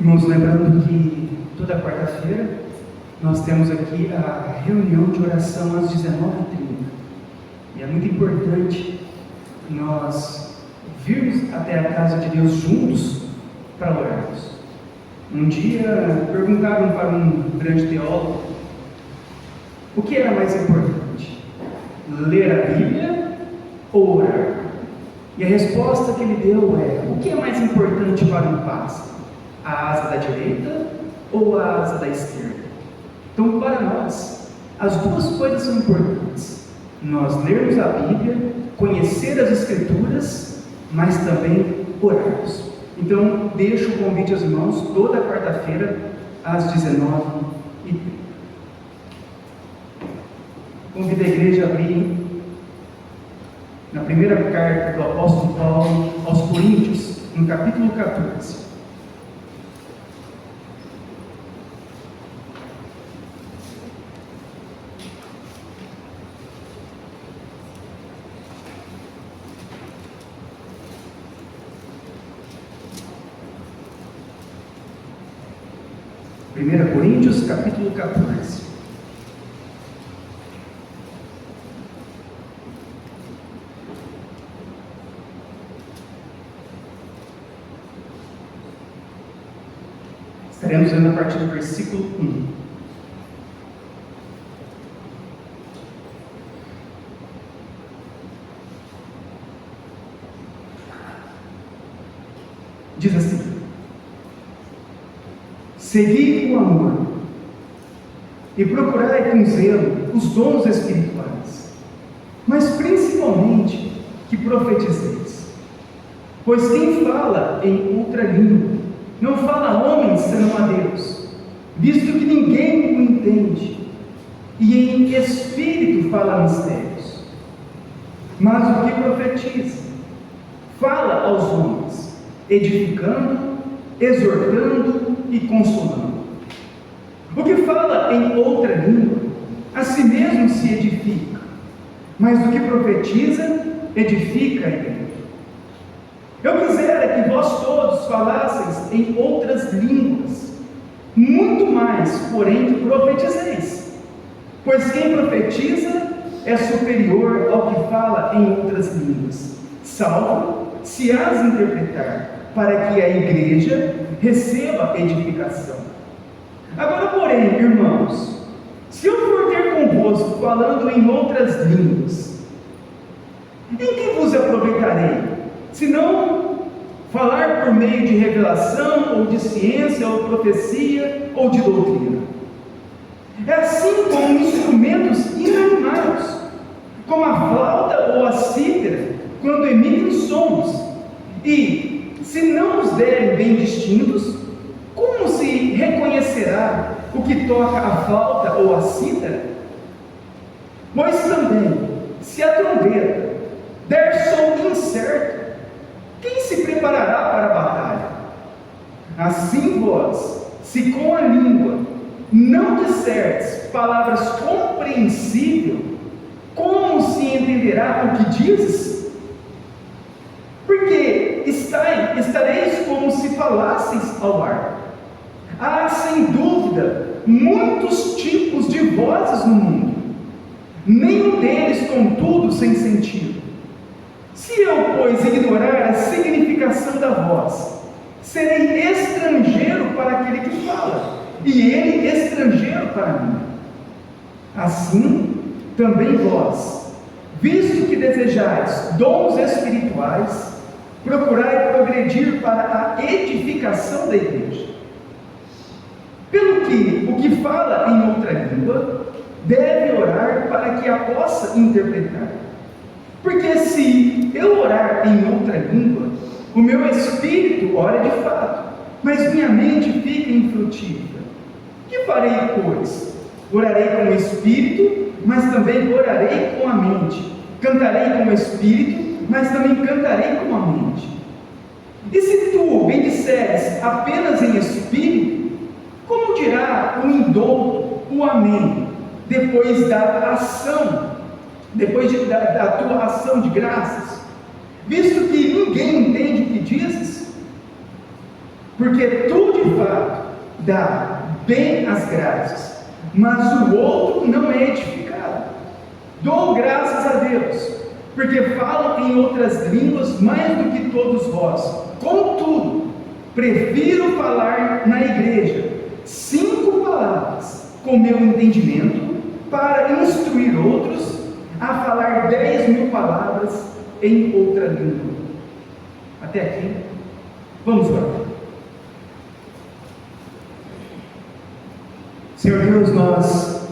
Irmãos, lembrando que toda quarta-feira nós temos aqui a reunião de oração às 19h30. E é muito importante nós virmos até a casa de Deus juntos para orarmos. Um dia perguntaram para um grande teólogo o que era mais importante, ler a Bíblia ou orar? E a resposta que ele deu é: o que é mais importante para um pássaro? A asa da direita ou a asa da esquerda? Então, para nós, as duas coisas são importantes: nós lermos a Bíblia, conhecer as Escrituras, mas também orarmos. Então, deixo o convite aos irmãos toda quarta-feira às 19h30. Convido a igreja a abrir na primeira carta do apóstolo Paulo aos Coríntios, no capítulo 14. Primeira Coríntios, capítulo 14. Estaremos lendo a partir do versículo 1. Diz assim: segui o amor e procurai com zelo os dons espirituais, mas principalmente que profetizeis. Pois quem fala em outra língua não fala a homens senão a Deus, visto que ninguém o entende, e em espírito fala mistérios. Mas o que profetiza fala aos homens, edificando, exortando e consolando. O que fala em outra língua, a si mesmo se edifica, mas o que profetiza, edifica a igreja. Eu quisera que vós todos falasseis em outras línguas, muito mais, porém, que profetizeis, pois quem profetiza é superior ao que fala em outras línguas, salvo se as interpretar, para que a igreja receba edificação. Agora, porém, irmãos, se eu for ter convosco falando em outras línguas, em que vos aproveitarei, se não falar por meio de revelação, ou de ciência, ou profecia, ou de doutrina? É assim como instrumentos inanimados, como a flauta ou a cítara, quando emitem sons, e se não os derem bem distintos, como se reconhecerá o que toca a flauta ou a cítara? Pois também, se a trombeta der som incerto, quem se preparará para a batalha? Assim vós, se com a língua não disserdes palavras compreensíveis, como se entenderá o que dizes? Porque estareis como se falasseis ao ar. Há, sem dúvida, muitos tipos de vozes no mundo, nenhum deles, contudo, sem sentido. Se eu, pois, ignorar a significação da voz, serei estrangeiro para aquele que fala, e ele estrangeiro para mim. Assim, também vós, visto que desejais dons espirituais, procurai progredir para a edificação da igreja. Pelo que o que fala em outra língua deve orar para que a possa interpretar. Porque se eu orar em outra língua, o meu espírito ora de fato, mas minha mente fica infrutífera. Que farei, pois? Orarei com o espírito, mas também orarei com a mente. Cantarei com o espírito, mas também cantarei com a mente. E se tu bendisseres apenas em espírito, como dirá o indouto, o amém, depois da ação, da tua ação de graças, visto que ninguém entende o que dizes? porque tu de fato dá bem as graças, mas o outro não é edificado. Dou graças a Deus, porque falo em outras línguas mais do que todos vós. Contudo, prefiro falar na igreja 5 palavras com meu entendimento, para instruir outros a falar 10.000 palavras em outra língua. Até aqui, vamos orar. Senhor Deus, nós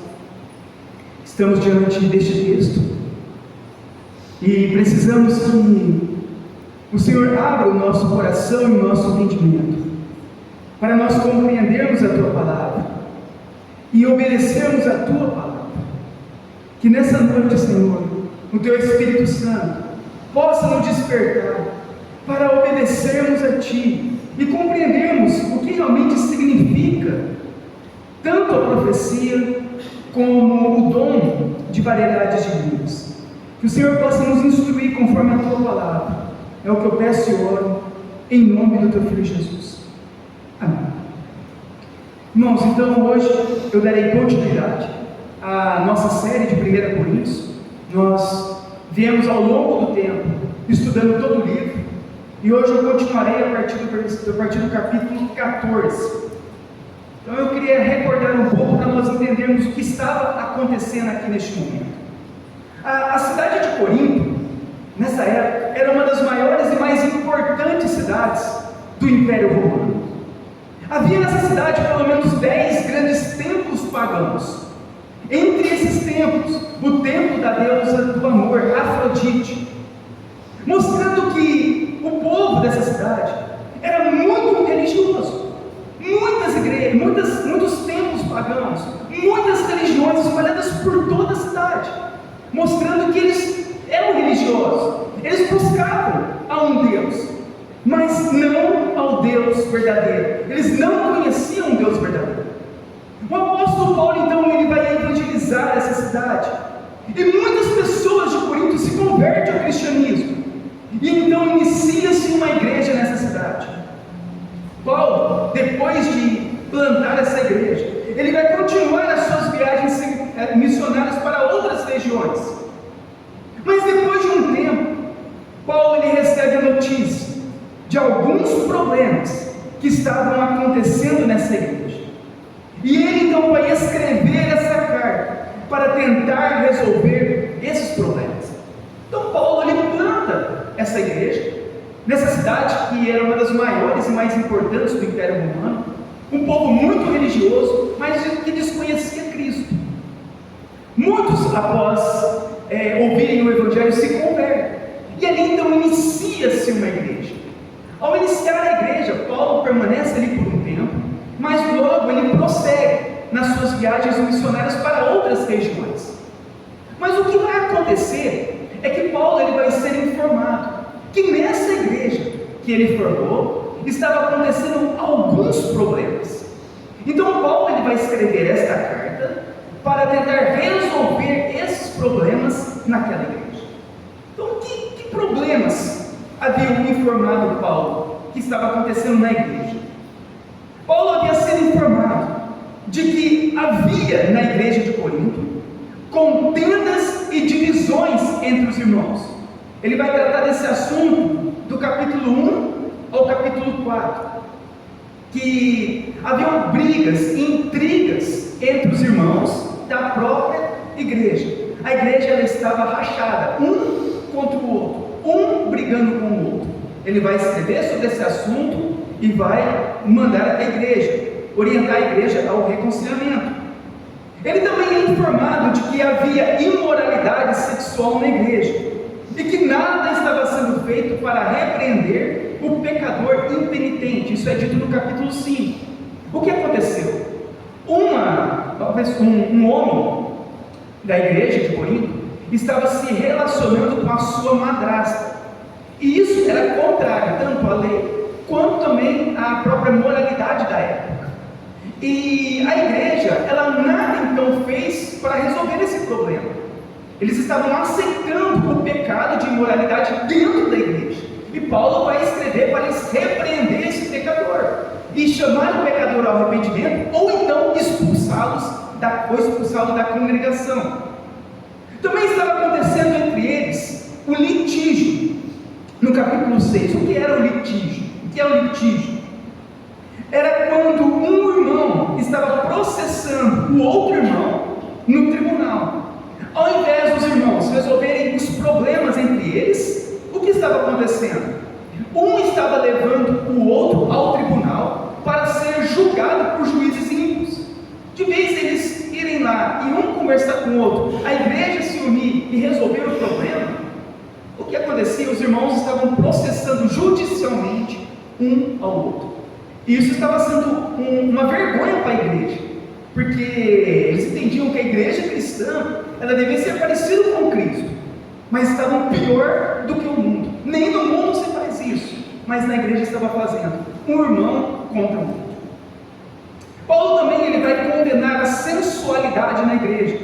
estamos diante deste texto e precisamos que o Senhor abra o nosso coração e o nosso entendimento, para nós compreendermos a Tua palavra e obedecermos a Tua palavra. Que nessa noite, Senhor, o Teu Espírito Santo possa nos despertar para obedecermos a Ti e compreendermos o que realmente significa tanto a profecia como o dom de variedades de línguas. Que o Senhor possa nos instruir conforme a Tua palavra. É o que eu peço e oro em nome do Teu Filho Jesus. Amém. Irmãos, então hoje eu darei continuidade à nossa série de 1 Coríntios. Nós viemos ao longo do tempo estudando todo o livro, e hoje eu continuarei a partir do capítulo 14. Então eu queria recordar um pouco para nós entendermos o que estava acontecendo aqui neste momento. A cidade de Corinto, nessa época, era uma das maiores e mais importantes cidades do Império Romano. Havia nessa cidade pelo menos 10 grandes templos pagãos. Entre esses templos, o templo da deusa do amor, Afrodite, mostrando que o povo dessa cidade era muito religioso. Muitas igrejas, muitos templos pagãos, muitas religiões espalhadas por toda a cidade, mostrando que eles eram religiosos, eles buscavam a um Deus, mas não ao Deus verdadeiro. Eles não conheciam um Deus verdadeiro. O apóstolo Paulo, então, ele vai evangelizar essa cidade, e muitas pessoas de Corinto se convertem ao cristianismo, e então inicia-se uma igreja nessa cidade. Paulo, depois de plantar essa igreja, ele vai continuar as suas viagens missionárias para outras regiões. Mas depois de um tempo, Paulo ele recebe a notícia de alguns problemas que estavam acontecendo nessa igreja. E ele então vai escrever essa carta para tentar resolver esses problemas. Então Paulo ele planta essa igreja nessa cidade que era uma das maiores e mais importantes do Império Romano, um povo muito religioso, mas que desconhecia Cristo. Muitos, após ouvirem o Evangelho, se convertem, e ali então inicia-se uma igreja. Ao iniciar a igreja, Paulo permanece ali por um tempo, mas logo ele prossegue nas suas viagens missionárias para outras regiões. Mas o que vai acontecer é que Paulo ele vai ser informado que nessa igreja que ele formou, estava acontecendo alguns problemas. Então Paulo ele vai escrever esta carta para tentar resolver esses problemas naquela igreja. Então que problemas haviam informado Paulo que estava acontecendo na igreja? Paulo havia sido informado de que havia na igreja de Corinto contendas e divisões entre os irmãos. Ele vai tratar desse assunto do capítulo 1 ao capítulo 4, que haviam brigas e intrigas entre os irmãos da própria igreja. A igreja ela estava rachada, um contra o outro, um brigando com o outro. Ele vai escrever sobre esse assunto e vai mandar a igreja, orientar a igreja ao reconciliamento. Ele também é informado de que havia imoralidade sexual na igreja, e que nada estava sendo feito para repreender o pecador impenitente. Isso é dito no capítulo 5. O que aconteceu? Um homem da igreja de Corinto estava se relacionando com a sua madrasta, e isso era contrário tanto à lei quanto também à própria moralidade da época. E a igreja, ela nada então fez para resolver esse problema. Eles estavam aceitando o pecado de imoralidade dentro da igreja, e Paulo vai escrever para eles repreender esse pecador. e chamar o pecador ao arrependimento, ou então expulsá-lo da congregação. Também estava acontecendo entre eles o litígio. No capítulo 6, o que era o litígio? O que é o litígio? Era quando um irmão estava processando o outro irmão no tribunal. Ao invés dos irmãos resolverem os problemas entre eles, o que estava acontecendo? Um estava levando o outro ao tribunal para ser julgado por juízes ímpios. De vez eles irem lá e um conversar com o outro, a igreja se unir e resolver o problema, o que acontecia? Os irmãos estavam processando judicialmente um ao outro. E isso estava sendo uma vergonha para a igreja, porque eles entendiam que a igreja cristã, ela devia ser parecida com Cristo, mas estavam pior do que o mundo. Nem no mundo se faz isso, mas na igreja estava fazendo, um irmão contra o outro. Paulo também ele vai condenar a sensualidade na igreja,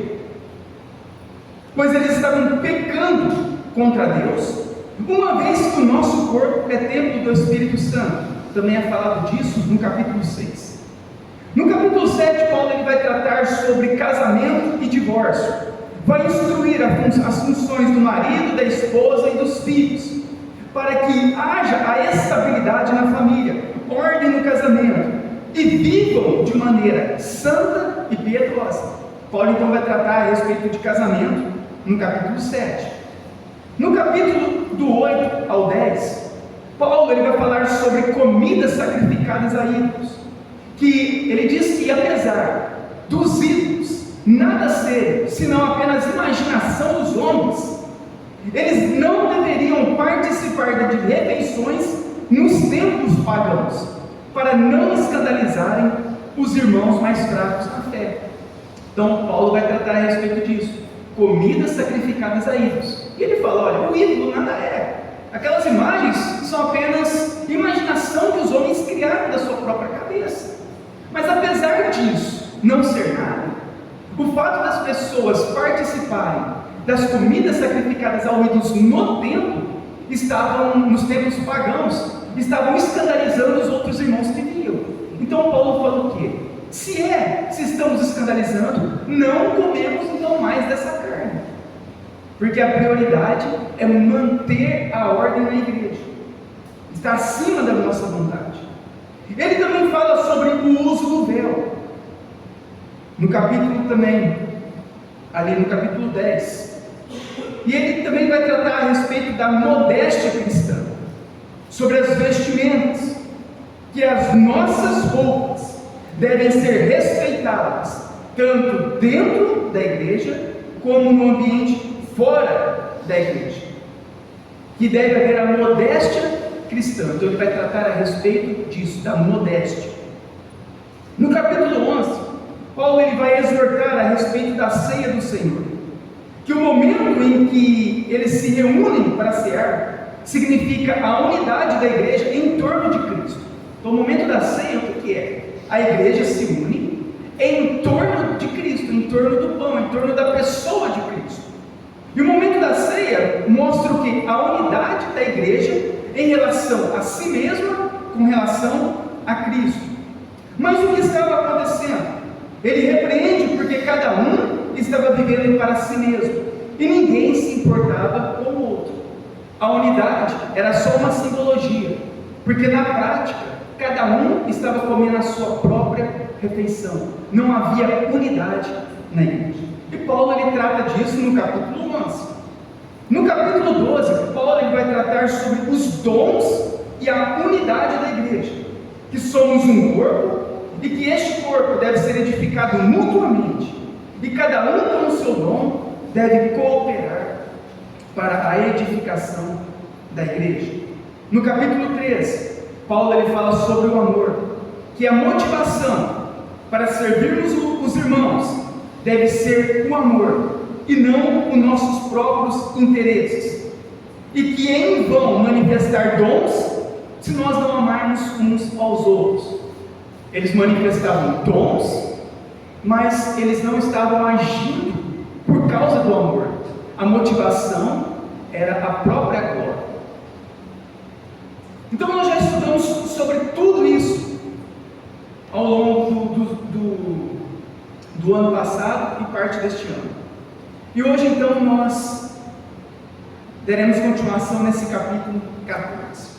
pois eles estavam pecando contra Deus, uma vez que o nosso corpo é templo do Espírito Santo. Também é falado disso no capítulo 6. No capítulo 7, Paulo ele vai tratar sobre casamento e divórcio. Vai instruir as funções do marido, da esposa e dos filhos, para que haja a estabilidade na família, ordem no casamento, e vivam de maneira santa e piedosa. Paulo então vai tratar a respeito de casamento no capítulo 7. No capítulo do 8 ao 10, Paulo ele vai falar sobre comidas sacrificadas a ídolos, que ele diz que apesar dos ídolos nada serem senão apenas imaginação dos homens, eles não deveriam participar de refeições nos templos pagãos, para não escandalizarem os irmãos mais fracos na fé. Então Paulo vai tratar a respeito disso, comidas sacrificadas a ídolos. E ele fala, olha, o ídolo nada é. Aquelas imagens são apenas imaginação que os homens criaram da sua própria cabeça. Mas apesar disso não ser nada, o fato das pessoas participarem das comidas sacrificadas ao ídolos no templo, nos templos pagãos, estavam escandalizando os outros irmãos que viam. Então Paulo fala o quê? Se estamos escandalizando, não comemos então mais dessa carne, porque a prioridade é manter a ordem na igreja, está acima da nossa vontade. Ele também fala sobre o uso do véu, no capítulo também, ali no capítulo 10, e ele também vai tratar a respeito da modéstia cristã, sobre as vestimentas, que as nossas roupas devem ser respeitadas, tanto dentro da igreja, como no ambiente fora da igreja, que deve haver a modéstia cristã. Então ele vai tratar a respeito disso, da modéstia. No capítulo 11, Paulo ele vai exortar a respeito da ceia do Senhor, que o momento em que eles se reúnem para cear, significa a unidade da igreja em torno de Cristo. Então o momento da ceia, o que é? A igreja se une em torno de Cristo, em torno do pão, em torno da pessoa de Cristo. E o momento da ceia mostra o que? A unidade da igreja em relação a si mesma, com relação a Cristo. Mas o que estava acontecendo? Ele repreende porque cada um estava vivendo para si mesmo, e ninguém se importava com o outro. A unidade era só uma simbologia, porque na prática, cada um estava comendo a sua própria refeição. Não havia unidade na igreja. E Paulo ele trata disso no capítulo 11. No capítulo 12, Paulo ele vai tratar sobre os dons e a unidade da igreja, que somos um corpo e que este corpo deve ser edificado mutuamente, e cada um com o seu dom deve cooperar para a edificação da igreja. No capítulo 13, Paulo ele fala sobre o amor, que a motivação para servirmos os irmãos deve ser o amor e não os nossos próprios interesses, e que é em vão manifestar dons se nós não amarmos uns aos outros. Eles manifestavam dons, mas eles não estavam agindo por causa do amor. A motivação era a própria glória. Então nós já estudamos sobre tudo isso, ao longo do ano passado e parte deste ano. E hoje então nós daremos continuação nesse capítulo 14.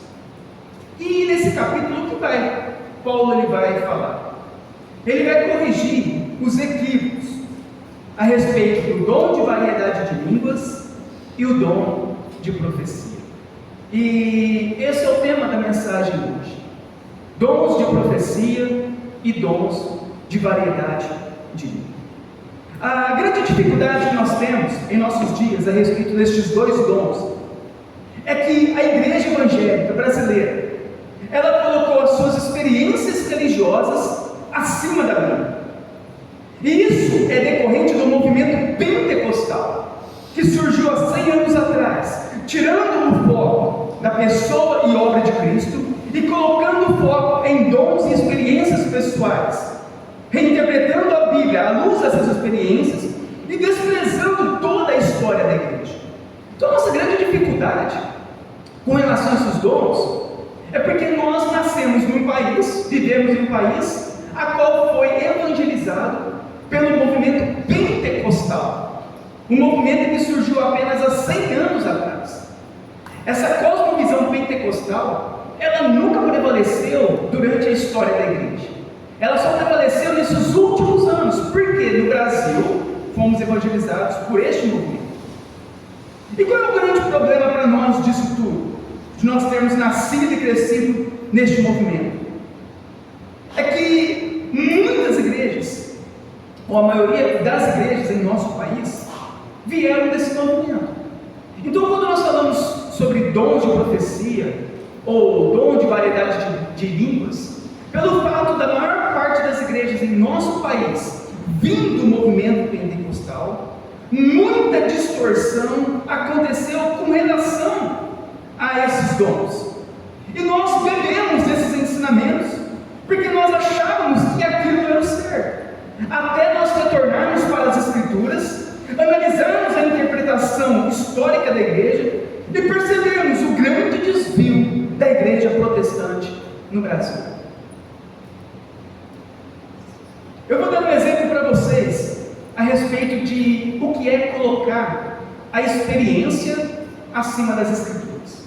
E nesse capítulo que Paulo ele vai falar? Ele vai corrigir os equívocos a respeito do dom de variedade de línguas e o dom de profecia. E esse é o tema da mensagem hoje: dons de profecia e dons de variedade de língua. A grande dificuldade que nós temos em nossos dias a respeito destes dois dons é que a igreja evangélica brasileira, ela colocou as suas experiências religiosas acima da Bíblia. E isso é decorrente do movimento pentecostal, que surgiu há 100 anos atrás, tirando o foco da pessoa e obra de Cristo e colocando o foco em dons e experiências pessoais, reinterpretando a Bíblia à luz dessas experiências e desprezando toda a história da igreja. Então, a nossa grande dificuldade com relação a esses dons é porque nós nascemos num país, vivemos em um país a qual foi evangelizado pelo movimento pentecostal, um movimento que surgiu apenas há 100 anos atrás. Essa cosmovisão pentecostal, ela nunca prevaleceu durante a história da igreja. Ela só prevaleceu nesses últimos anos, porque no Brasil fomos evangelizados por este movimento. E qual é o grande problema para nós disso tudo? De nós termos nascido e crescido neste movimento? É que muitas igrejas, ou a maioria das igrejas em nosso país, vieram desse movimento. Então, quando nós falamos sobre dom de profecia, ou dom de variedade de línguas, pelo fato da maior parte das igrejas em nosso país vindo do movimento pentecostal, muita distorção aconteceu com relação a esses dons. E nós bebemos desses ensinamentos, porque nós achávamos que aquilo era o certo, até nós retornarmos para as Escrituras, analisarmos a interpretação histórica da igreja e percebermos o grande desvio da igreja protestante no Brasil. Eu vou dar um exemplo para vocês a respeito de o que é colocar a experiência acima das Escrituras.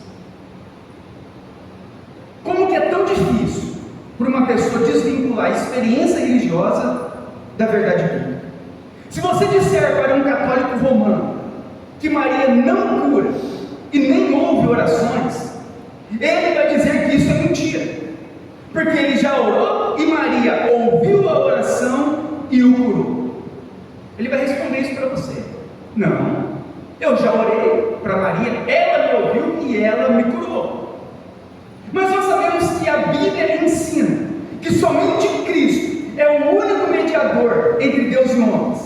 Como que é tão difícil para uma pessoa desvincular a experiência religiosa da verdade bíblica? Se você disser para um católico romano que Maria não cura e nem ouve orações, ele vai dizer que isso é mentira, porque ele já orou e Maria ouviu a oração e o curou. Ele vai responder isso para você: não, eu já orei para Maria, ela me ouviu e ela me curou. Mas nós sabemos que a Bíblia ensina que somente Cristo é o único mediador entre Deus e homens,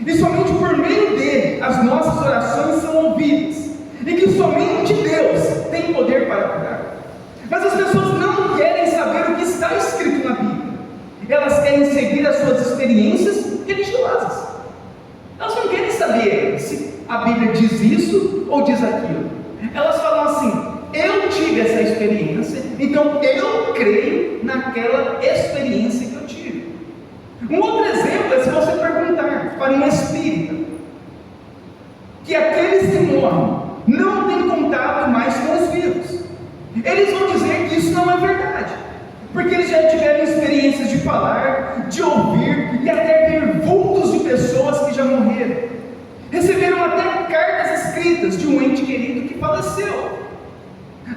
e somente por meio dele as nossas orações são ouvidas, e que somente Deus tem poder para curar. Mas as pessoas não querem saber o que está escrito na Bíblia, elas querem seguir as suas experiências religiosas. Elas não querem saber se a Bíblia diz isso ou diz aquilo. Elas falam assim: eu tive essa experiência, então eu creio naquela experiência que eu tive. Um outro exemplo é se você perguntar para um espírita que aqueles que morrem não têm contato mais com os vivos. Eles vão dizer que isso não é verdade, porque eles já tiveram experiências de falar, de ouvir e até ver vultos de pessoas que já morreram. Receberam até cartas escritas de um ente querido que faleceu.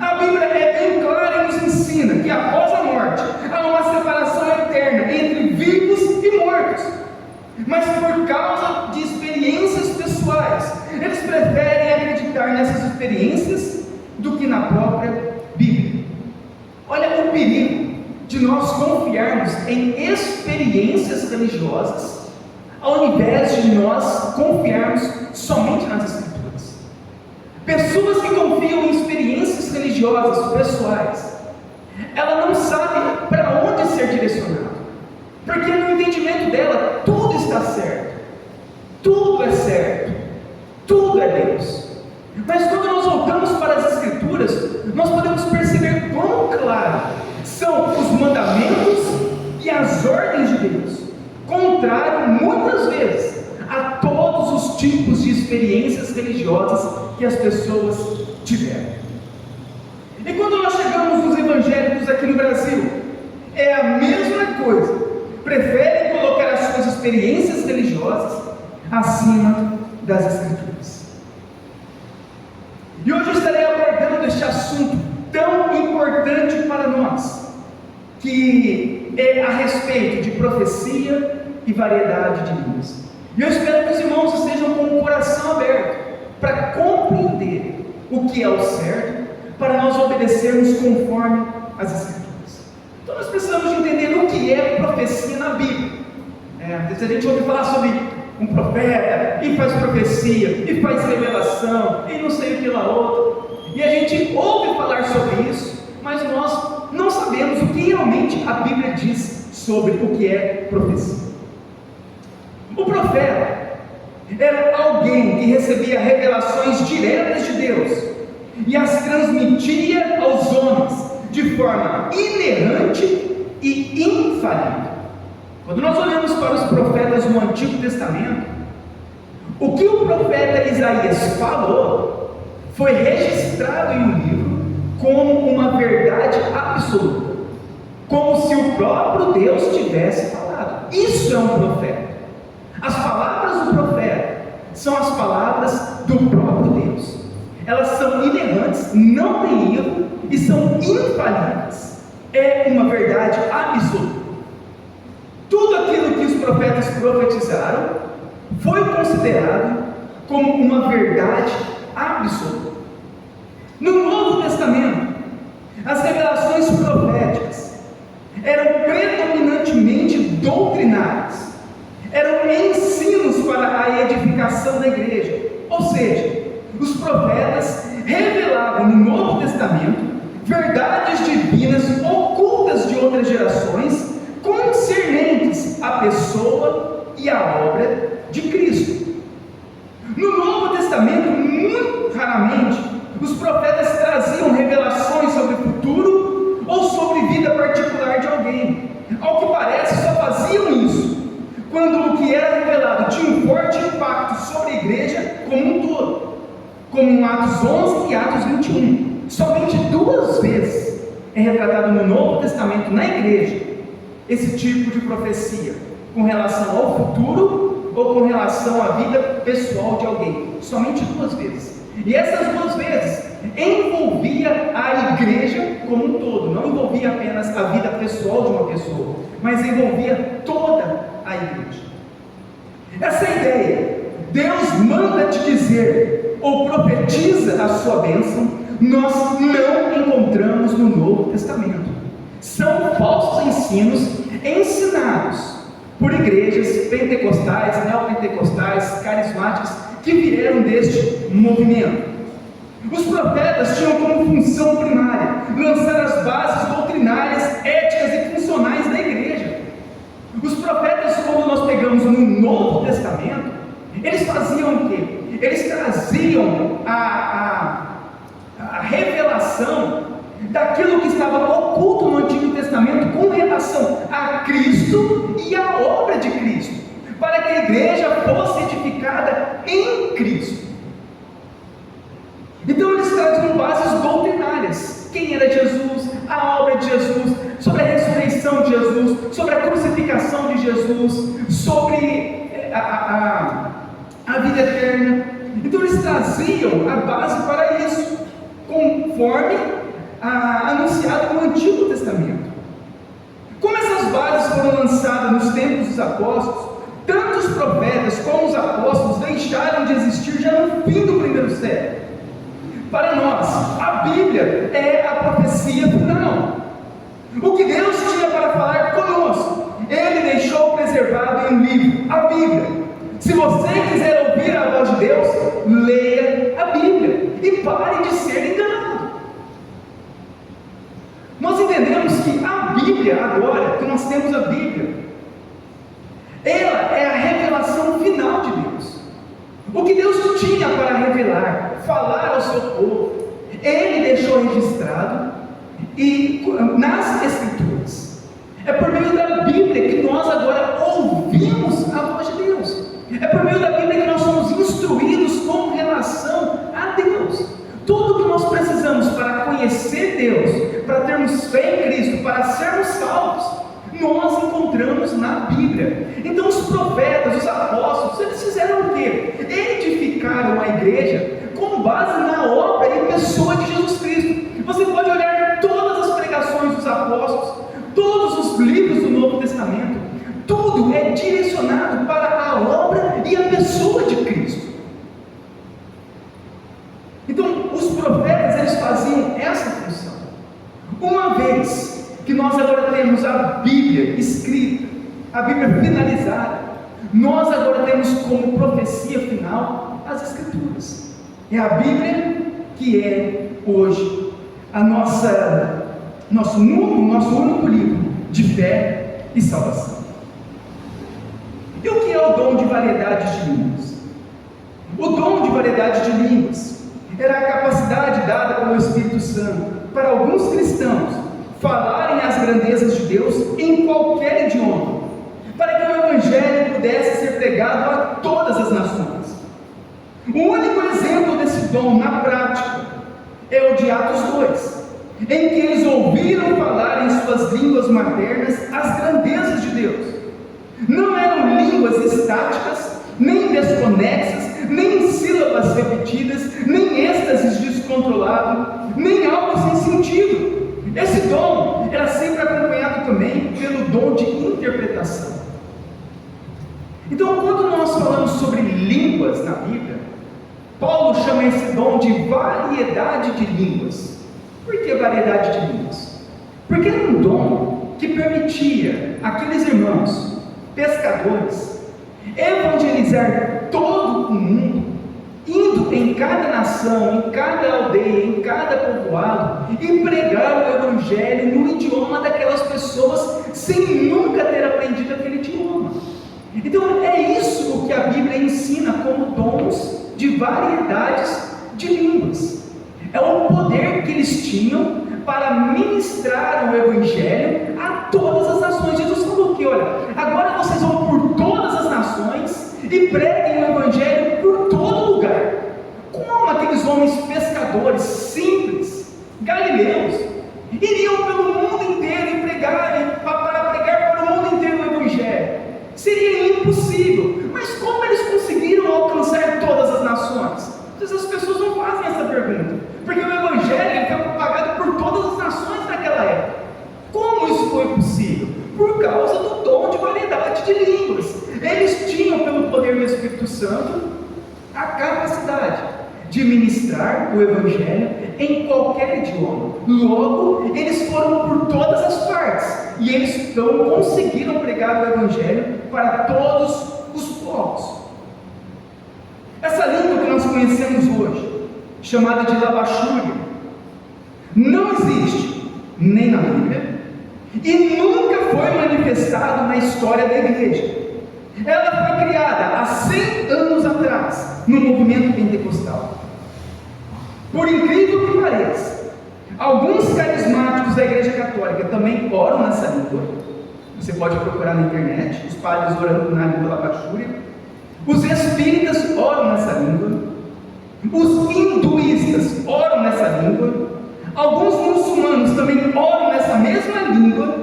A Bíblia é bem clara e nos ensina que após a morte há uma separação eterna entre vivos e mortos. Mas por causa de experiências pessoais, eles preferem acreditar nessas experiências do que na própria Bíblia. Olha o perigo de nós confiarmos em experiências religiosas, ao invés de nós confiarmos somente nas Escrituras. Pessoas que confiam em experiências religiosas pessoais, ela não sabe para onde ser direcionada, porque no entendimento dela tudo está certo, tudo é certo, tudo é Deus. Mas quando nós voltamos para as Escrituras, nós podemos perceber quão claro são os mandamentos e as ordens de Deus, contrário muitas vezes a todos os tipos de experiências religiosas que as pessoas tiveram. E quando nós chegamos nos evangélicos aqui no Brasil, é a mesma coisa. Preferem colocar as suas experiências religiosas acima das Escrituras. E hoje eu estarei abordando este assunto tão importante para nós, que é a respeito de profecia e variedade de línguas. E eu espero que os irmãos estejam com o coração aberto para compreender o que é o certo, para nós obedecermos conforme as Escrituras. Então nós precisamos entender o que é profecia na Bíblia. Se a gente ouve falar sobre um profeta, e faz profecia, e faz revelação, e não sei o que lá outro, e a gente ouve falar sobre isso, mas nós não sabemos o que realmente a Bíblia diz sobre o que é profecia. O profeta era alguém que recebia revelações diretas de Deus e as transmitia aos homens de forma inerrante e infalível. Quando nós olhamos para os profetas no Antigo Testamento, o que o profeta Isaías falou foi registrado em um livro como uma verdade absoluta, como se o próprio Deus tivesse falado. Isso é um profeta. As palavras do profeta são as palavras do próprio Deus. Elas são inerrantes, não têm erro e são infalíveis. É uma verdade absoluta. Tudo aquilo que os profetas profetizaram foi considerado como uma verdade absoluta. No Novo Testamento, as revelações proféticas eram predominantemente doutrinárias, eram ensinos para a edificação da igreja. Ou seja, os profetas revelavam no Novo Testamento verdades divinas ocultas de outras gerações, concernentes à pessoa e à obra de Cristo. No Novo Testamento, muito raramente, os profetas traziam revelações sobre o futuro ou sobre vida particular de alguém. Ao que parece, só faziam isso quando o que era revelado tinha um forte impacto sobre a igreja como um todo, como em Atos 11 e Atos 21. Somente 2 vezes é retratado no Novo Testamento, na igreja, esse tipo de profecia, com relação ao futuro ou com relação à vida pessoal de alguém. Somente 2 vezes. E essas 2 vezes envolvia a igreja como um todo, não envolvia apenas a vida pessoal de uma pessoa, mas envolvia toda a igreja. Essa ideia, Deus manda te dizer ou profetiza a sua bênção, nós não encontramos no Novo Testamento. São falsos ensinos ensinados por igrejas pentecostais, neopentecostais, carismáticas, que vieram deste movimento. Os profetas tinham como função primária lançar as bases doutrinárias, éticas e funcionais da igreja. Os profetas, quando nós pegamos no Novo Testamento, eles faziam o quê? Eles traziam a revelação daquilo que estava oculto no Antigo Testamento com relação a Cristo e a obra de Cristo, para que a igreja fosse edificada em Cristo. Então eles traziam bases doutrinárias: quem era Jesus, a obra de Jesus, sobre a ressurreição de Jesus, sobre a crucificação de Jesus, sobre a vida eterna. Então eles traziam a base para isso, conforme anunciado no Antigo Testamento. Como essas bases foram lançadas nos tempos dos apóstolos, tanto os profetas como os apóstolos deixaram de existir já no fim do primeiro século. Para nós, a Bíblia é a profecia final. O que Deus tinha para falar conosco, Ele deixou preservado em um livro, a Bíblia. Se você quiser ouvir a voz de Deus, leia a Bíblia e pare de ser enganado. Nós entendemos que a Bíblia, agora que nós temos a Bíblia, ela é a revelação final de Deus. O que Deus tinha para revelar, falar ao seu povo, Ele deixou registrado e nas Escrituras. É por meio da Bíblia que nós agora ouvimos a voz de Deus. É por meio da Bíblia que nós somos instruídos com relação a Deus. Tudo que nós precisamos para conhecer Deus, para termos fé em Cristo, para sermos salvos, nós encontramos na Bíblia. Então os profetas, os apóstolos, eles fizeram o quê? Edificaram a igreja com base na obra e pessoa de Jesus Cristo. Você pode olhar todas as pregações dos apóstolos, todos os livros do Novo Testamento, tudo é direcionado para a obra e a pessoa de Cristo. Então, os profetas, eles faziam essa função. Uma vez que nós agora temos a Bíblia escrita, a Bíblia finalizada, nós agora temos como profecia final as Escrituras. É a Bíblia que é hoje nosso único livro de fé e salvação. E o que é o dom de variedade de línguas? O dom de variedade de línguas era a capacidade dada pelo Espírito Santo para alguns cristãos falarem as grandezas de Deus em qualquer idioma, para que o Evangelho pudesse ser pregado a todas as nações. O único exemplo desse dom na prática é o de Atos 2, em que eles ouviram falar em suas línguas maternas as grandezas de Deus. Não eram línguas estáticas, nem desconexas, nem sílabas repetidas, nem êxtases descontrolado, nem algo sem sentido. Esse dom era sempre acompanhado também pelo dom de interpretação. Então, quando nós falamos sobre línguas na Bíblia, Paulo chama esse dom de variedade de línguas. Por que variedade de línguas? Porque era um dom que permitia àqueles irmãos pescadores evangelizar todo o mundo, indo em cada nação, em cada aldeia, em cada povoado, e pregar o Evangelho no idioma daquelas pessoas, sem nunca ter aprendido aquele idioma. Então é isso o que a Bíblia ensina como dons de variedades de línguas. É o poder que eles tinham para ministrar o Evangelho a todas as nações. Jesus falou que, olha, agora vocês vão por todas as nações e preguem o Evangelho por todo lugar. Como aqueles homens pescadores simples, galileus, iriam pelo mundo inteiro e para pregar para o mundo inteiro o Evangelho? Seria impossível. Mas como eles conseguiram alcançar todas as nações? As pessoas não fazem essa pergunta, porque o Evangelho foi propagado por todas as nações naquela época. Como isso foi possível? Por causa do dom de variedade de línguas. Eles tinham, pelo poder do Espírito Santo, a capacidade de ministrar o Evangelho em qualquer idioma. Logo, eles foram por todas as partes, e eles então conseguiram pregar o Evangelho para todos os povos. Essa língua que nós conhecemos hoje, chamada de Labachúria, não existe nem na Bíblia e nunca foi manifestado na história da igreja. Ela foi criada há 100 anos atrás, no movimento pentecostal. Por incrível que pareça, alguns carismáticos da igreja católica também oram nessa língua. Você pode procurar na internet, os padres orando na língua Labachúria. Os espíritas oram nessa língua, os hinduístas oram nessa língua, alguns muçulmanos também oram nessa mesma língua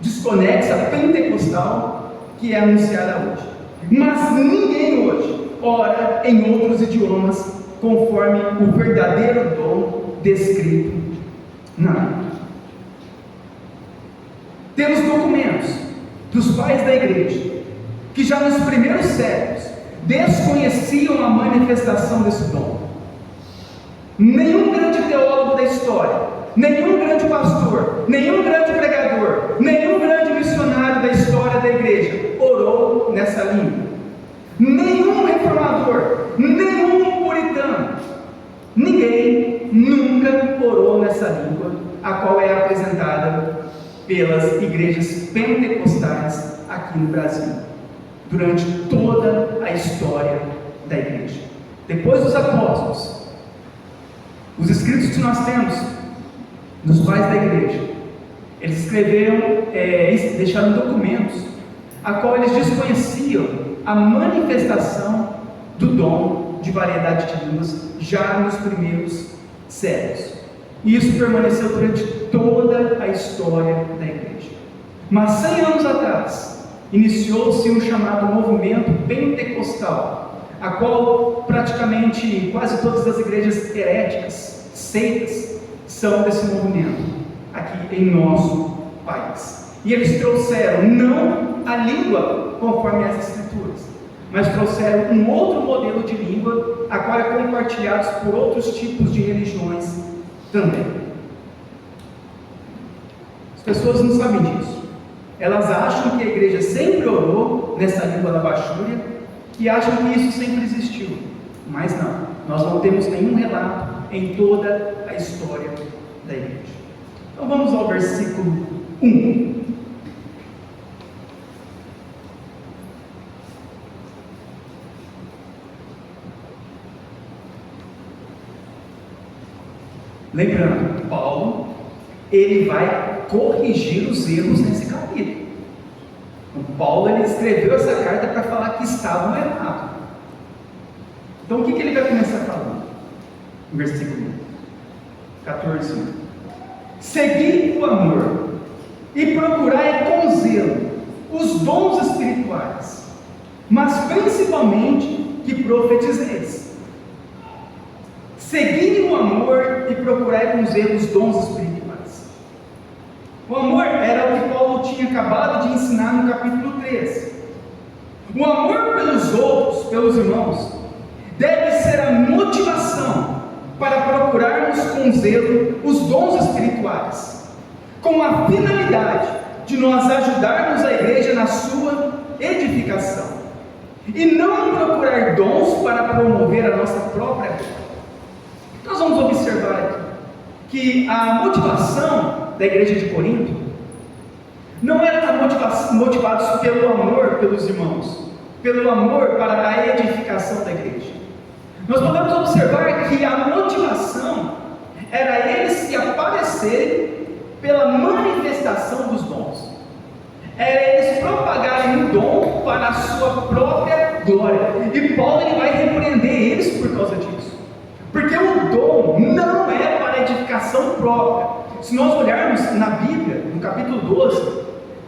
desconexa, pentecostal, que é anunciada hoje. Mas ninguém hoje ora em outros idiomas, conforme o verdadeiro dom descrito na Bíblia. Temos documentos dos pais da igreja, que já nos primeiros séculos desconheciam a manifestação desse dom. Nenhum grande teólogo da história, nenhum grande pastor, nenhum grande pregador, nenhum grande missionário da história da igreja orou nessa língua. Nenhum reformador, nenhum puritano, ninguém nunca orou nessa língua, a qual é apresentada pelas igrejas pentecostais aqui no Brasil, durante toda a história da igreja. Depois dos apóstolos, os escritos que nós temos dos pais da igreja Eles escreveram, deixaram documentos, a qual eles desconheciam a manifestação do dom de variedade de línguas já nos primeiros séculos. E isso permaneceu durante toda a história da igreja. Mas 100 anos atrás, iniciou-se um chamado movimento pentecostal, a qual praticamente quase todas as igrejas heréticas, seitas, são desse movimento, aqui em nosso país. E eles trouxeram não a língua conforme as escrituras, mas trouxeram um outro modelo de língua, a qual é compartilhado por outros tipos de religiões também. As pessoas não sabem disso. Elas acham que a igreja sempre orou nessa língua da Bachúria, e acham que isso sempre existiu. Mas não, nós não temos nenhum relato em toda a história da igreja. Então vamos ao versículo 1. Lembrando, Paulo, ele vai corrigir os erros nesse capítulo. Então, Paulo, ele escreveu essa carta para falar que estavam errados. Então, o que ele vai começar falando? No versículo 14. Segui o amor e procurai com zelo os dons espirituais, mas principalmente que profetizeis. Segui o amor e procurai com zelo os dons espirituais. O amor era o que Paulo tinha acabado de ensinar no capítulo 13. O amor pelos outros, pelos irmãos, deve ser a motivação para procurarmos com zelo os dons espirituais, com a finalidade de nós ajudarmos a igreja na sua edificação, e não procurar dons para promover a nossa própria vida. Nós vamos observar aqui que a motivação da igreja de Corinto não era motivados pelo amor pelos irmãos, pelo amor para a edificação da igreja. Nós podemos observar que a motivação era eles se aparecerem pela manifestação dos dons, era eles propagarem o dom para a sua própria glória. E Paulo, ele vai repreender eles por causa disso, porque o dom não é para edificação própria. Se nós olharmos na Bíblia, no capítulo 12,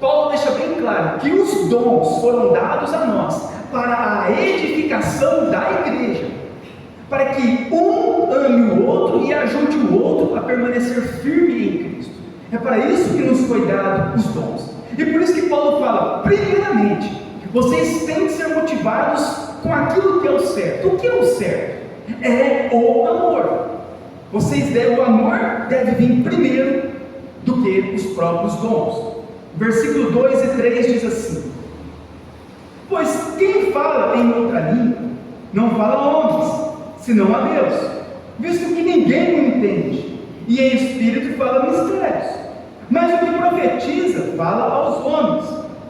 Paulo deixa bem claro que os dons foram dados a nós para a edificação da igreja, para que um ame o outro e ajude o outro a permanecer firme em Cristo. É para isso que nos foi dado os dons. E por isso que Paulo fala, primeiramente, vocês têm que ser motivados com aquilo que é o certo. O que é o certo? É o amor. O amor deve vir primeiro do que os próprios dons. Versículo 2 e 3 diz assim: pois quem fala em outra língua não fala a homens, senão a Deus, visto que ninguém o entende, e em espírito fala mistérios. Mas o que profetiza fala aos homens,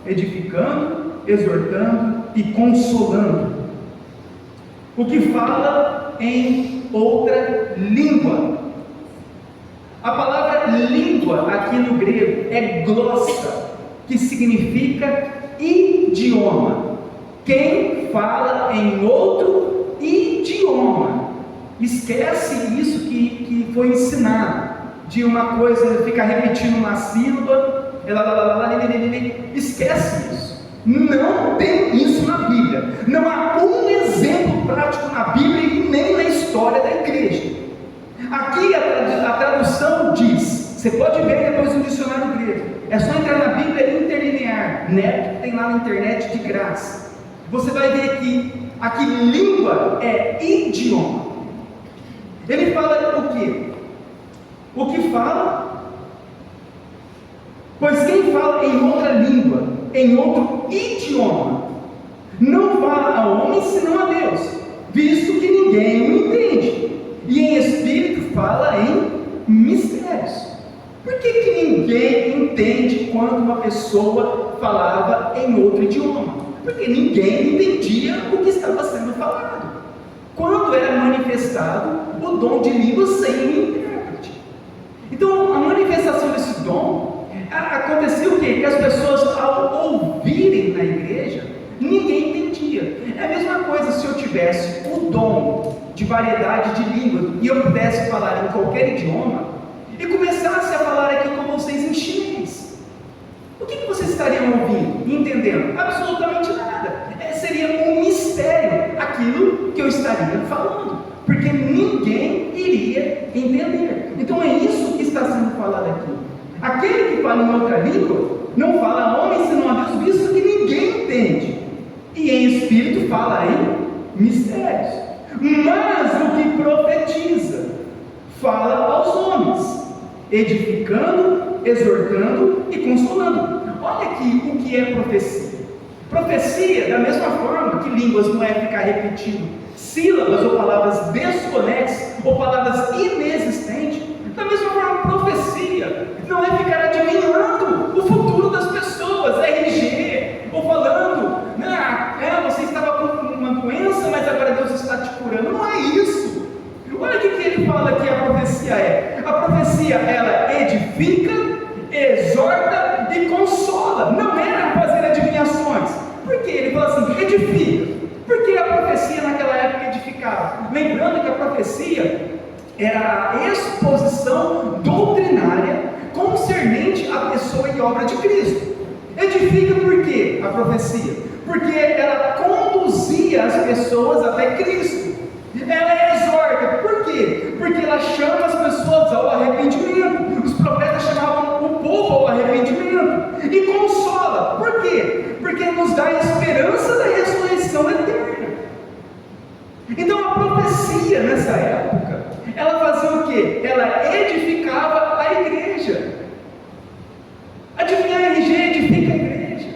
edificando, exortando e consolando. O que fala em outra língua. A palavra língua aqui no grego é glossa, que significa idioma. Quem fala em outro idioma. Esquece isso que foi ensinado, de uma coisa ficar repetindo uma sílaba, esquece isso. Não tem isso na Bíblia. Não há um exemplo prático na Bíblia e nem na história da igreja. Aqui a tradução diz, você pode ver depois no dicionário grego, é só entrar na Bíblia interlinear, né, que tem lá na internet de graça. Você vai ver que aqui língua é idioma. Ele fala o quê? O que fala? Pois quem fala em outra língua, em outro idioma, não fala a homem senão a Deus, visto que ninguém o entende, e em espírito fala em mistérios. Por que ninguém entende quando uma pessoa falava em outro idioma? Porque ninguém entendia o que estava sendo falado. Quando era manifestado o dom de línguas sem um intérprete. Então, a manifestação desse dom acontecia o quê? Que as pessoas, ao ouvirem na igreja, ninguém entendia. É a mesma coisa se eu tivesse o dom de variedade de línguas e eu pudesse falar em qualquer idioma e começasse a falar aqui com vocês em chinês. O que vocês estariam ouvindo e entendendo? Absolutamente nada. Seria um mistério aquilo que eu estaria falando, porque ninguém iria entender. Então é isso que está sendo falado aqui. Aquele que fala em outra língua não fala a homem senão a Deus, visto que ninguém entende. E em espírito fala em mistérios. Mas o que profetiza fala aos homens, edificando, exortando e consolando. Olha aqui o que é profecia. Profecia, da mesma forma que línguas não é ficar repetindo sílabas ou palavras desconexas ou palavras inexistentes, da mesma forma, profecia não é ficar adivinhando o futuro das pessoas, RG, ou falando, você estava com uma doença, mas agora Deus está te curando. Não é isso. Olha o que ele fala que a profecia é. A profecia, ela edifica, exorta e consola. Não era fazer adivinhações. Por que? Ele fala assim, edifica. Porque a profecia naquela época edificava. Lembrando que a profecia era a exposição doutrinária concernente à pessoa e obra de Cristo. Edifica por quê? A profecia. Porque ela conduzia as pessoas até Cristo. Ela exorta. Por quê? Porque ela chama as pessoas ao arrependimento. Os profetas chamavam o povo ao arrependimento. E consola. Por quê? Porque nos dá a esperança da ressurreição eterna. Então a profecia nessa época, ela fazia o quê? Ela edificava a igreja. Adivinhar a RG edifica a igreja.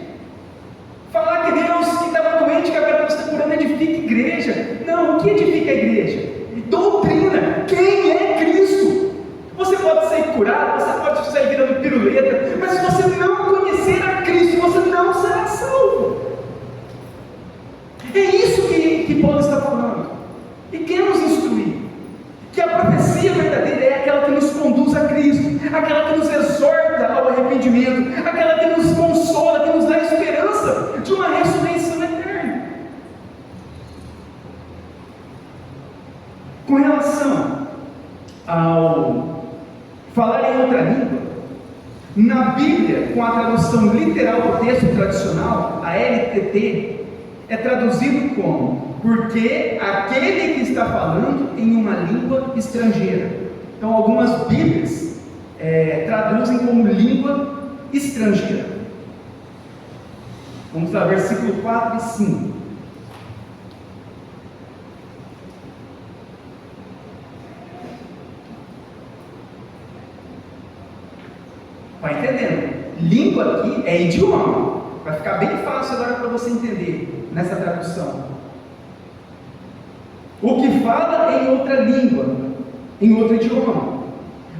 Falar que Deus que estava doente, que agora Deus está curando, edifica a igreja. Não, o que edifica a igreja? Doutrina. Quem é Cristo? Você pode ser curado, você pode sair virando piruleta, mas se você não conhecer a Cristo, você não será salvo. É isso que Paulo está falando. E quer nos instruir que a profecia verdadeira é aquela que nos conduz a Cristo, aquela que nos exorta ao arrependimento, aquela que nos consola, que nos dá a esperança de uma ressurreição eterna. Com relação ao falar em outra língua, na Bíblia, com a tradução literal do texto tradicional, a LTT, é traduzido como: porque aquele que está falando em uma língua estrangeira. Então algumas Bíblias traduzem como língua estrangeira. Vamos lá, versículo 4 e 5. Vai entendendo? Língua aqui é idioma. Vai ficar bem fácil agora para você entender nessa tradução. O que fala em outra língua, em outro idioma,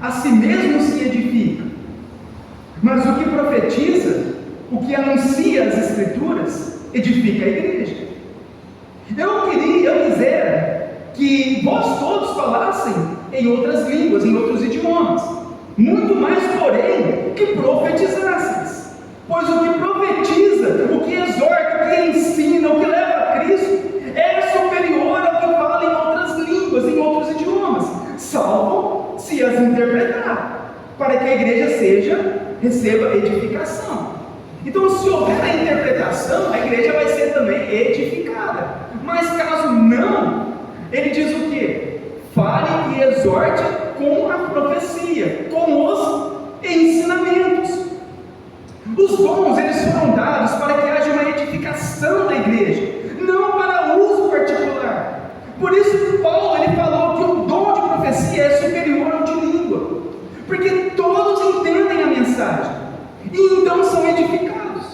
a si mesmo se edifica. Mas o que profetiza, o que anuncia as Escrituras, edifica a igreja. Eu quisera que vós todos falassem em outras línguas, em outros idiomas, muito mais, porém, que profetizasseis. Pois o que profetiza, o que exorta, o que ensina, o que leva a Cristo, é superior ao que fala em outras línguas, em outros idiomas, salvo se as interpretar, para que a igreja receba edificação. Então, se houver a interpretação, a igreja vai ser também edificada. Mas caso não, ele diz o quê? Fale e exorte com a profecia, com os ensinamentos. Os dons, eles foram dados para que haja uma edificação da igreja, não para uso particular. Por isso Paulo, ele falou que o dom de profecia é superior ao de língua, porque todos entendem a mensagem, e então são edificados.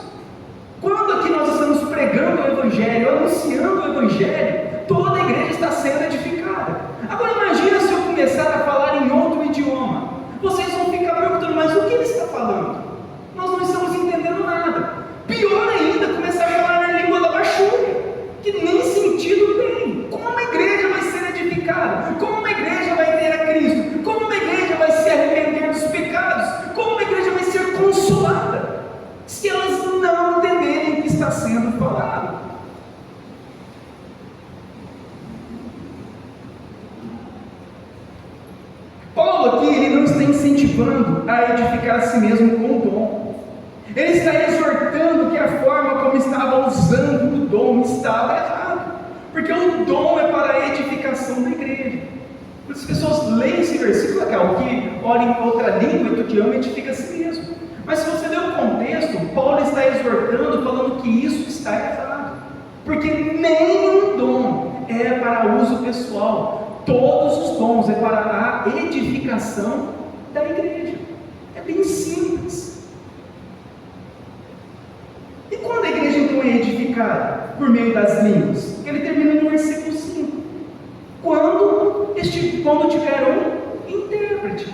Quando aqui nós estamos pregando o Evangelho, anunciando o Evangelho, toda a igreja está sendo edificada. Agora imagina se eu começar a falar em outro idioma, vocês vão ficar perguntando, mas o que ele está falando? Nós não estamos entendendo nada. Pior ainda, começar a falar na língua da ele não está incentivando a edificar a si mesmo com o dom. Ele está exortando que a forma como estava usando o dom estava errada, porque o dom é para a edificação da igreja. As pessoas leem esse versículo, o que ora em outra língua e tu que ama edifica a si mesmo. Mas se você ler o contexto, Paulo está exortando, falando que isso está errado, porque nenhum dom é para uso pessoal, todos os dons é para a edificação da igreja. É bem simples. E quando a igreja então é edificada? Por meio das línguas. Ele termina no versículo 5. Quando tiver um intérprete,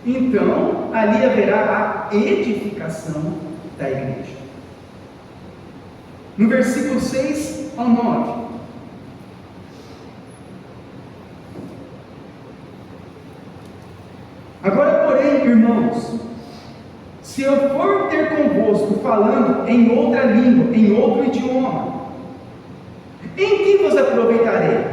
então ali haverá a edificação da igreja. No versículo 6 ao 9. Agora, porém, irmãos, se eu for ter convosco falando em outra língua, em outro idioma, em que vos aproveitarei?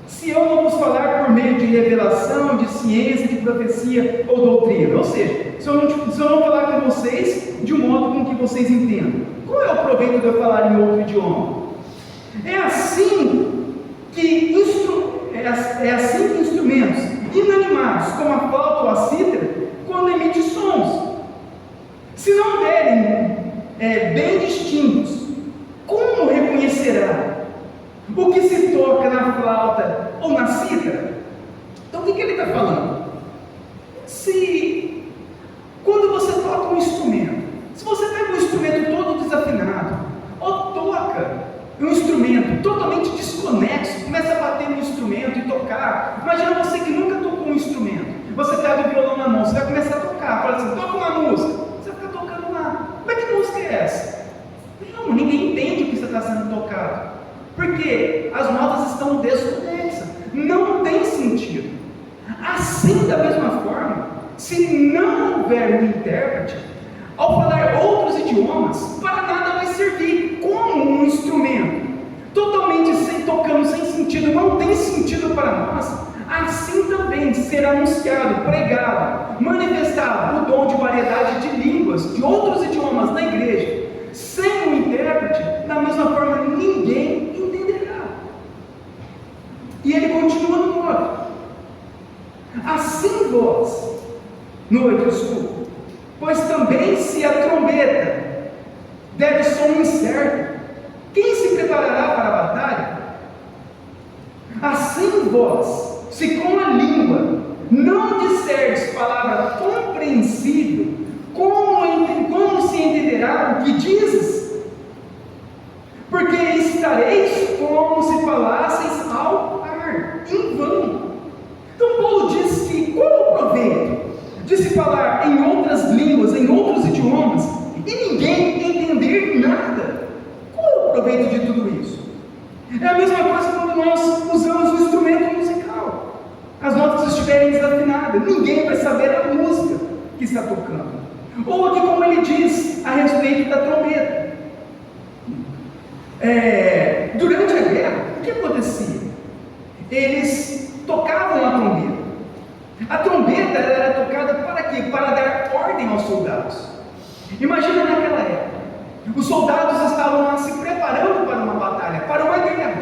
Se eu não vos falar por meio de revelação, de ciência, de profecia ou doutrina, ou seja, se eu não falar com vocês de um modo com que vocês entendam, qual é o proveito de eu falar em outro idioma? É assim que instrumentos inanimados, como a flauta ou a cítara, quando emitem sons, se não derem bem distintos, como reconhecerá o que se toca na flauta ou na cítara? Então o que ele está falando? Se quando você toca um instrumento, se você pega um instrumento todo desafinado, ou toca um instrumento totalmente desconexo, começa a bater no instrumento e tocar, imagina você que nunca tocou um instrumento, você pega o violão na mão, você vai começar a tocar, fala assim, toca uma música, você vai ficar tocando lá, mas que música é essa? Não, ninguém entende o que está sendo tocado, porque as notas estão desconexas, não tem sentido. Assim, da mesma forma, se não houver um intérprete, ao falar outros idiomas, para nada vai servir, como um instrumento totalmente tocando sem sentido, não tem sentido para nós. Assim também ser anunciado, pregado, manifestado o dom de variedade de línguas, de outros idiomas na igreja, sem um intérprete, da mesma forma ninguém entenderá. E ele continua no 9. Assim vós, no 8, desculpa, pois também se a trombeta der som incerto, quem se preparará para a batalha? Assim vós, se com a língua não disserdes palavra compreensível, como se entenderá o que dizes? Porque estareis como se falasseis ao ar, em vão. Então Paulo diz que qual é o proveito de se falar em outras línguas, em outros idiomas, e ninguém entender nada? Qual é o proveito de tudo isso? É a mesma coisa quando nós usamos um instrumento musical, as notas estiverem desafinadas, ninguém vai saber a música que está tocando. Ou aqui como ele diz a respeito da trombeta. Durante a guerra, o que acontecia? Eles tocavam a trombeta. A trombeta era tocada para quê? Para dar ordem aos soldados. Imagina naquela época, os soldados estavam lá se preparando para uma batalha, para uma guerra,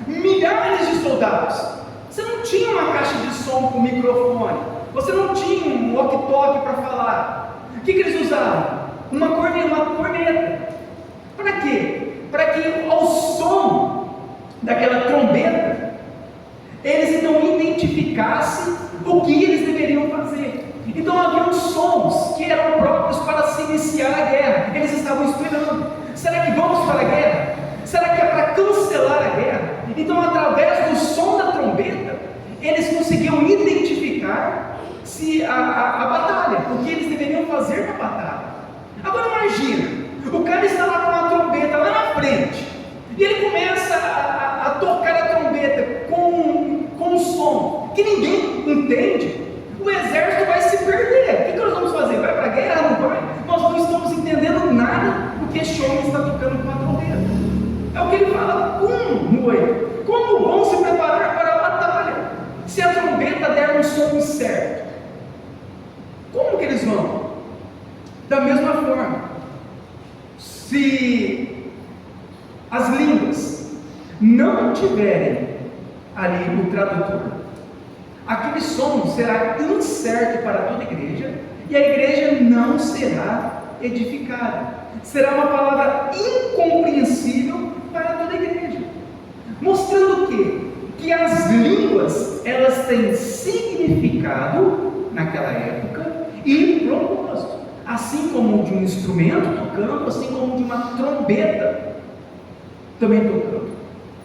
milhares de soldados. Você não tinha uma caixa de som com microfone, você não tinha um walkie-talkie para falar. O que eles usavam? Uma corneta. Para quê? Para que ao som daquela trombeta, eles então identificassem o que eles deveriam fazer. Então havia sons que eram próprios para se iniciar a guerra. Eles estavam esperando. Será que vamos para a guerra? Será que é para cancelar a guerra? Então, através do som da trombeta, eles conseguiam identificar a batalha, o que eles deveriam fazer na batalha. Agora imagina, o cara está lá com uma trombeta lá na frente, e ele começa a tocar a trombeta com um som que ninguém entende. O exército vai se perder. O que nós vamos fazer? Vai para a guerra? Não vai? Nós não estamos entendendo nada do que este homem está tocando com a trombeta. É o que ele fala no 8. Como vão se preparar para a batalha se a trombeta der um som certo? Da mesma forma, se as línguas não tiverem ali o tradutor, aquele som será incerto para toda a igreja, e a igreja não será edificada. Será uma palavra incompreensível para toda a igreja. Mostrando o quê? Que as línguas, elas têm significado naquela época e propósito. Assim como de um instrumento tocando, assim como de uma trombeta também tocando.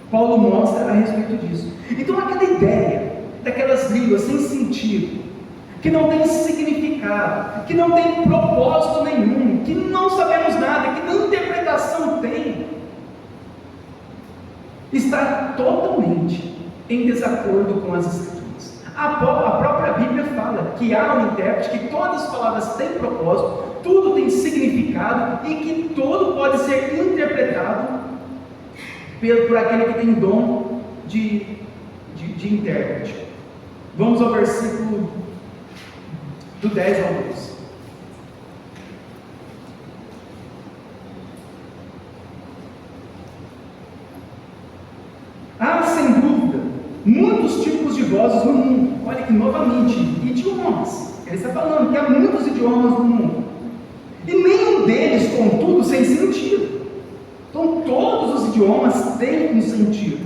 Paulo mostra a respeito disso. Então aquela ideia daquelas línguas sem sentido, que não tem significado, que não tem propósito nenhum, que não sabemos nada, que nem interpretação tem, está totalmente em desacordo com as Escrituras. A própria Bíblia fala que há um intérprete, que todas as palavras têm propósito, tudo tem significado e que tudo pode ser interpretado por aquele que tem dom de intérprete. Vamos ao versículo do 10 ao 12. Há, sem dúvida, muitos tipos de vozes no mundo. Olha que novamente, idiomas. Ele está falando que há muitos idiomas no mundo. E nenhum deles, contudo, sem sentido. Então todos os idiomas têm um sentido.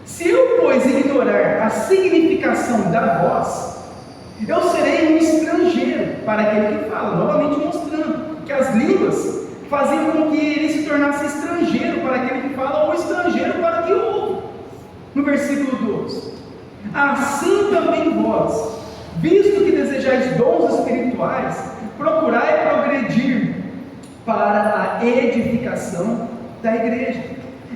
Se eu, pois, ignorar a significação da voz, eu serei um estrangeiro para aquele que fala. Novamente mostrando que as línguas faziam com que ele se tornasse estrangeiro para aquele que fala, ou estrangeiro para o que ouve. No versículo 12: assim também vós, visto que desejais dons espirituais, procurai progredir para a edificação da igreja.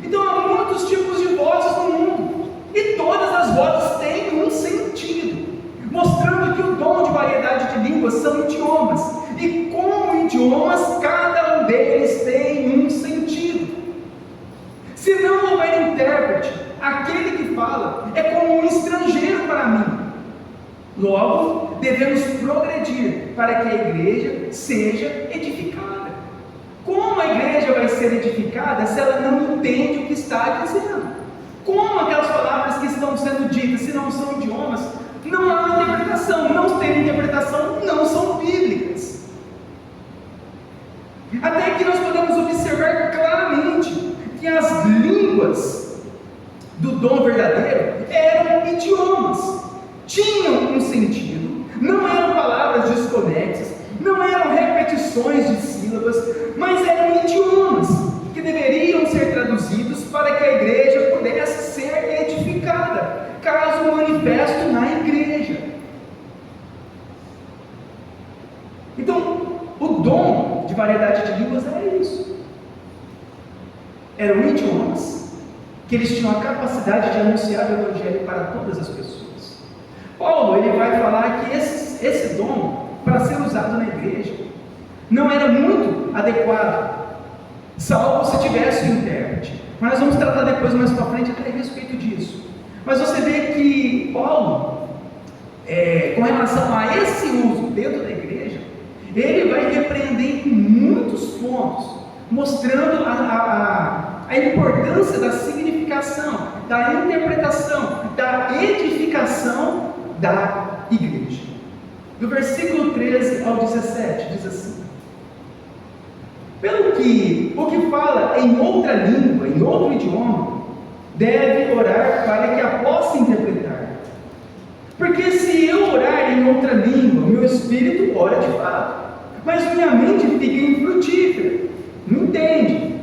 Então há muitos tipos de vozes no mundo, e todas as vozes têm um sentido, mostrando que o dom de variedade de línguas são idiomas, e como idiomas, cada um deles tem um sentido. Se não houver intérprete, aquele que fala é como um estrangeiro para mim. Logo, devemos progredir para que a igreja seja edificada. Como a igreja vai ser edificada se ela não entende o que está dizendo? Como aquelas palavras que estão sendo ditas, se não são idiomas, não há interpretação, não tem interpretação, não são bíblicas. Até que nós podemos observar claramente que as línguas do dom verdadeiro eram idiomas, tinham um sentido, não eram palavras desconexas, não eram repetições de sílabas, mas eram idiomas que deveriam ser traduzidos para que a igreja pudesse ser edificada, caso manifesto na igreja. Então, o dom de variedade de línguas era isso. Eram idiomas que eles tinham a capacidade de anunciar o evangelho para todas as pessoas. Paulo, ele vai falar que esse dom, para ser usado na igreja, não era muito adequado, salvo se tivesse um intérprete. Mas nós vamos tratar depois, mais para frente, até a respeito disso. Mas você vê que Paulo, com relação a esse uso dentro da igreja, ele vai repreender em muitos pontos, mostrando a importância da significação, da interpretação, da edificação da igreja. Do versículo 13 ao 17, diz assim: pelo que o que fala em outra língua, em outro idioma, deve orar para que a possa interpretar. Porque se eu orar em outra língua, meu espírito ora de fato, mas minha mente fica infrutífera, não entende.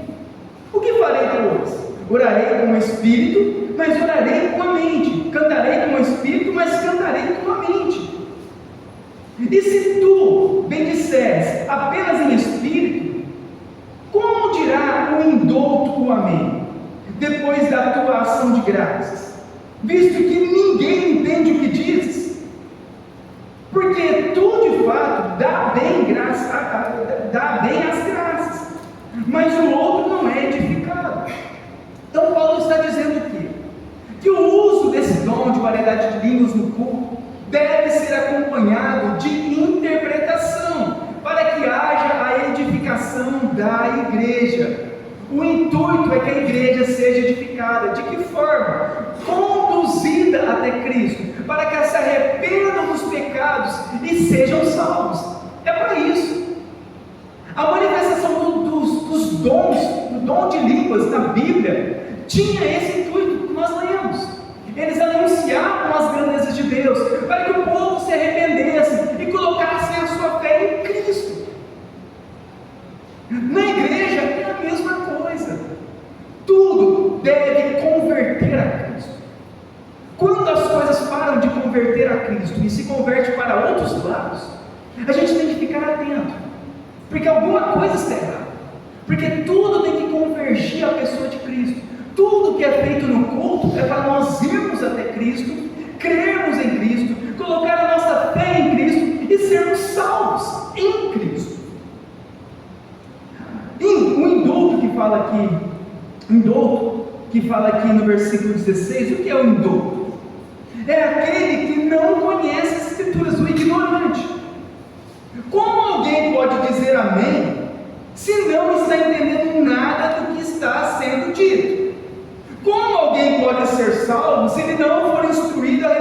O que farei depois? Orarei com o espírito, mas orarei com a mente. Cantarei com o espírito, mas cantarei com a mente. E se tu bendisseres apenas em espírito, como dirá o indouto o amém, depois da tua ação de graças, visto que ninguém entende o que dizes? Porque tu de fato dá bem as graças, mas o outro não é edificado. Então Paulo está dizendo que o uso desse dom de variedade de línguas no culto deve ser acompanhado de interpretação, para que haja edificação da igreja. O intuito é que a igreja seja edificada. De que forma? Conduzida até Cristo, para que se arrependam dos pecados e sejam salvos. É para isso. A manifestação dos dons, do dom de línguas na Bíblia, tinha esse intuito que nós lemos. Eles anunciavam as grandezas de Deus, para que o povo se arrependesse e colocasse a sua fé em Cristo. Na igreja é a mesma coisa. Tudo deve converter a Cristo. Quando as coisas param de converter a Cristo e se converte para outros lados, a gente tem que ficar atento, porque alguma coisa está errada. Porque tudo tem que convergir à pessoa de Cristo. Tudo que é feito no culto é para nós irmos até Cristo, crermos em Cristo, colocar a nossa fé em Cristo e sermos salvos em Cristo. O indulto que fala aqui no versículo 16, o que é o indulto? É aquele que não conhece as Escrituras, o ignorante. Como alguém pode dizer amém se não está entendendo nada do que está sendo dito? Como alguém pode ser salvo se ele não for instruído a